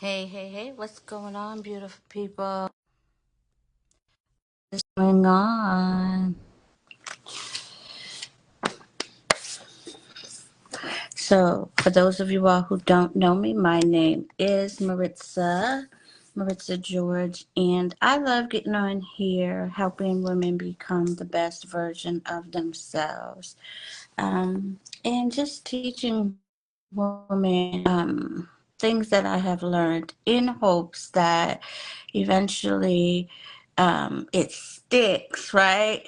Hey, hey, hey, what's going on, beautiful people? What's going on? So, for those of you all who don't know me, my name is Maritza George, and I love getting on here helping women become the best version of themselves. And just teaching women things that I have learned in hopes that eventually it sticks, right?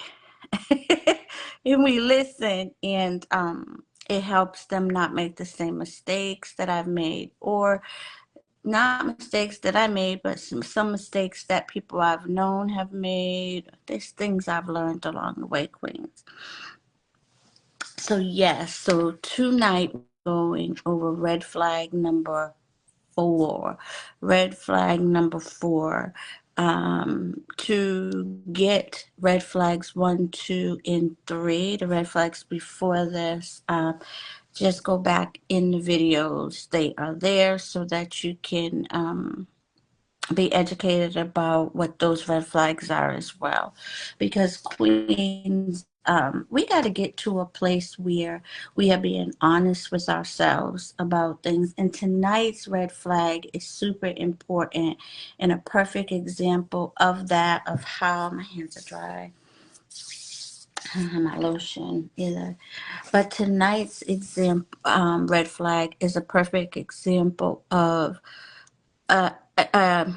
And we listen, and it helps them not make the same mistakes that I've made, or not mistakes that I made, but some mistakes that people I've known have made. There's things I've learned along the way, Queens. So yes, so tonight going over red flag number four. Red flag number four. To get red flags one, two, and three, the red flags before this, just go back in the videos. They are there so that you can be educated about what those red flags are as well. Because Queens, we got to get to a place where we are being honest with ourselves about things. And tonight's red flag is super important and a perfect example of that, of how my hands are dry. My lotion either. But tonight's red flag is a perfect example of a, a,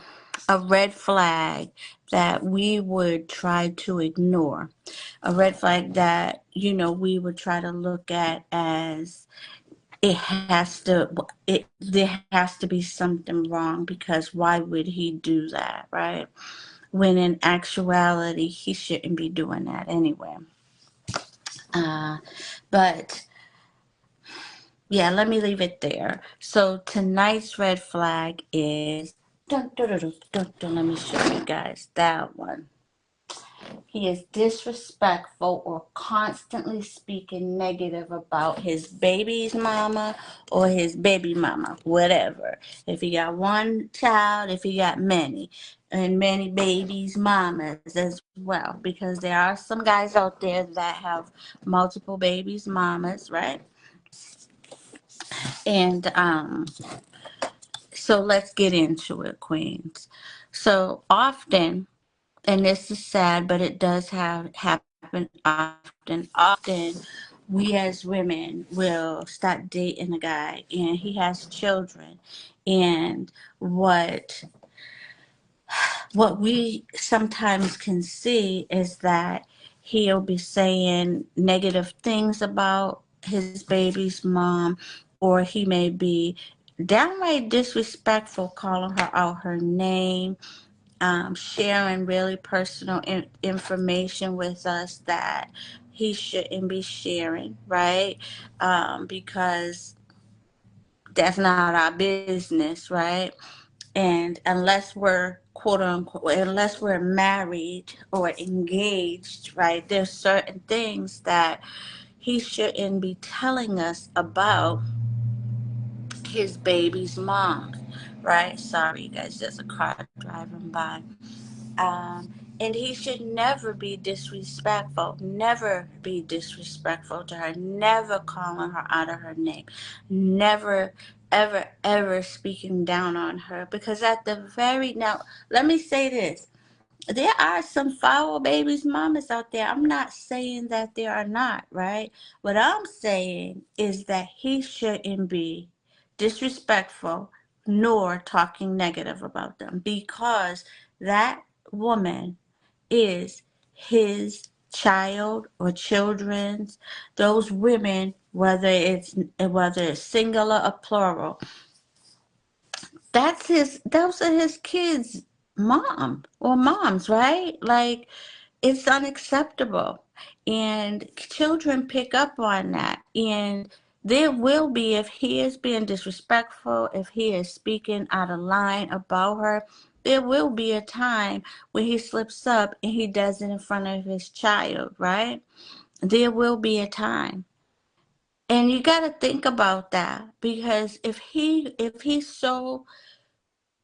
a red flag that we would try to ignore, a red flag that we would try to look at as there has to be something wrong, because why would he do that, right? When in actuality he shouldn't be doing that anyway. But yeah, let me leave it there. So tonight's red flag is dun, dun, dun, dun, dun, dun, let me show you guys that one. He is disrespectful or constantly speaking negative about his baby's mama or his baby mama, whatever. If he got one child, if he got many, and many babies' mamas as well, because there are some guys out there that have multiple babies' mamas, right? And so let's get into it, Queens. So often, and this is sad, but it does happen often. Often, we as women will start dating a guy, and he has children, and what we sometimes can see is that he'll be saying negative things about his baby's mom, or he may be downright disrespectful, calling her out her name, sharing really personal information with us that he shouldn't be sharing, right? Because that's not our business, right? And unless we're married or engaged, right, there's certain things that he shouldn't be telling us about his baby's mom, right? Sorry, you guys, there's a car driving by. And he should never be disrespectful, never be disrespectful to her, never calling her out of her name, never, ever, ever speaking down on her. Because now, let me say this. There are some foul babies mamas out there. I'm not saying that there are not, right? What I'm saying is that he shouldn't be disrespectful nor talking negative about them, because that woman is his child or children's. Those women, whether it's singular or plural, those are his kids' mom or moms, right? Like, it's unacceptable. And children pick up on that. And there will be, if he is being disrespectful, if he is speaking out of line about her, there will be a time when he slips up and he does it in front of his child, right? There will be a time. And you got to think about that, because if he's so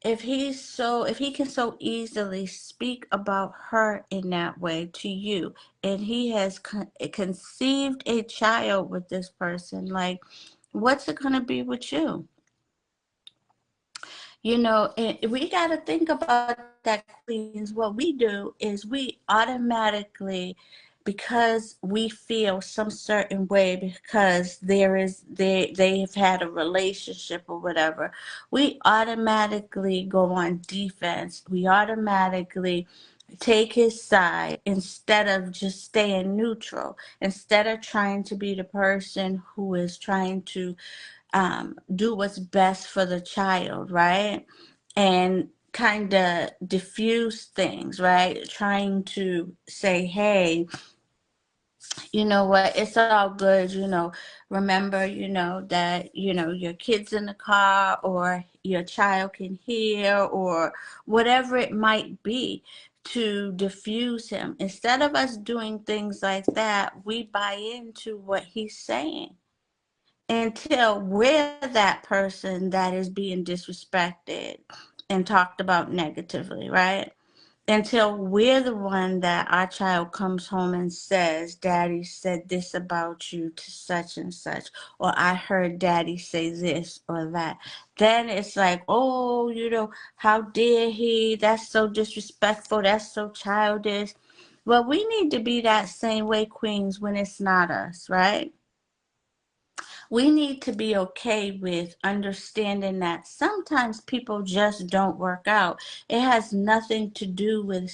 if he can so easily speak about her in that way to you, and he has conceived a child with this person, like, what's it going to be with you? And we got to think about that, Queens. What we do is we automatically, because we feel some certain way, because they've had a relationship or whatever, we automatically go on defense. We automatically take his side instead of just staying neutral, instead of trying to be the person who is trying to do what's best for the child, right? And kind of diffuse things, right? Trying to say, hey, you know what, it's all good, remember, that, your kid's in the car, or your child can hear, or whatever it might be, to diffuse him. Instead of us doing things like that, we buy into what he's saying until we're that person that is being disrespected and talked about negatively, right? Until we're the one that our child comes home and says, Daddy said this about you to such and such, or I heard Daddy say this or that. Then it's like, oh, how dare he? That's so disrespectful. That's so childish. Well, we need to be that same way, Queens, when it's not us, right? We need to be okay with understanding that sometimes people just don't work out. It has nothing to do with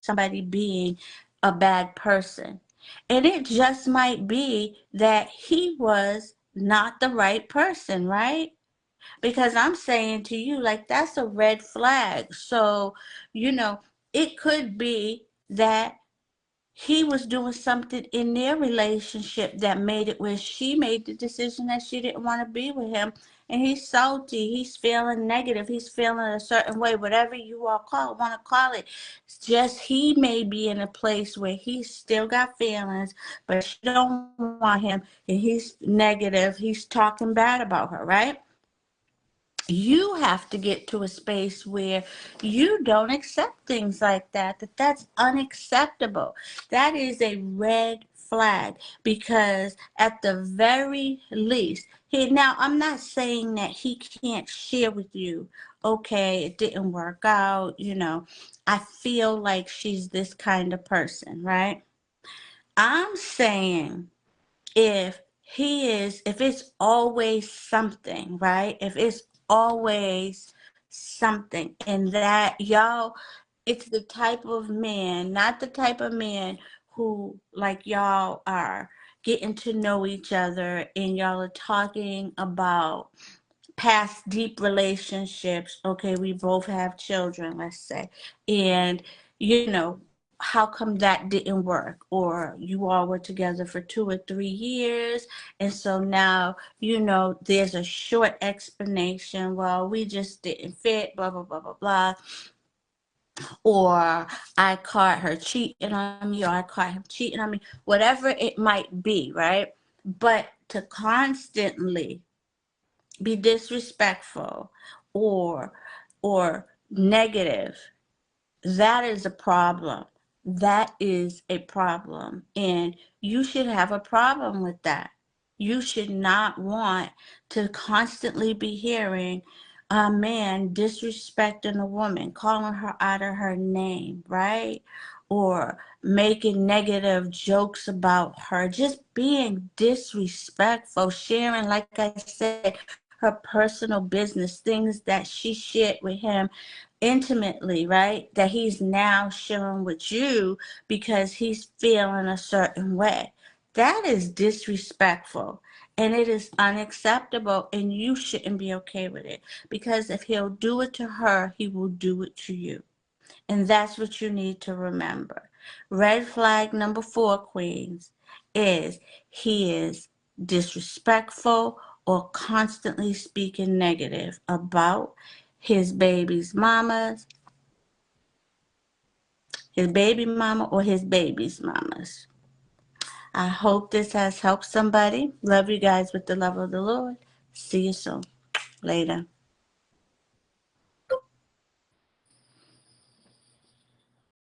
somebody being a bad person. And it just might be that he was not the right person, right? Because I'm saying to you, like, that's a red flag. So, you know, it could be that he was doing something in their relationship that made it where she made the decision that she didn't want to be with him, and he's salty, he's feeling negative, he's feeling a certain way, whatever you all want to call it. It's just he may be in a place where he's still got feelings, but she don't want him, and he's negative, he's talking bad about her, right? You have to get to a space where you don't accept things like that's unacceptable. That is a red flag, because at the very least, now I'm not saying that he can't share with you, okay, it didn't work out, I feel like she's this kind of person, right? I'm saying, if it's always something, right? If it's always something, and that y'all, it's the type of man, not the type of man who, like, y'all are getting to know each other and y'all are talking about past deep relationships. Okay, we both have children, let's say, and how come that didn't work? Or you all were together for 2 or 3 years, and so now there's a short explanation. Well, we just didn't fit, blah blah blah blah blah. Or I caught her cheating on me, or I caught him cheating on me, whatever it might be, right? But to constantly be disrespectful or negative, that is a problem. That is a problem, and you should have a problem with that. You should not want to constantly be hearing a man disrespecting a woman, calling her out of her name, right? Or making negative jokes about her, just being disrespectful, sharing, like I said, her personal business, things that she shared with him intimately, right? That he's now sharing with you because he's feeling a certain way. That is disrespectful, and it is unacceptable, and you shouldn't be okay with it, because if he'll do it to her, he will do it to you. And that's what you need to remember. Red flag number 4, Queens, is he is disrespectful or constantly speaking negative about his baby's mamas, his baby mama, or his baby's mamas. I hope this has helped somebody. Love you guys with the love of the Lord. See you soon. Later.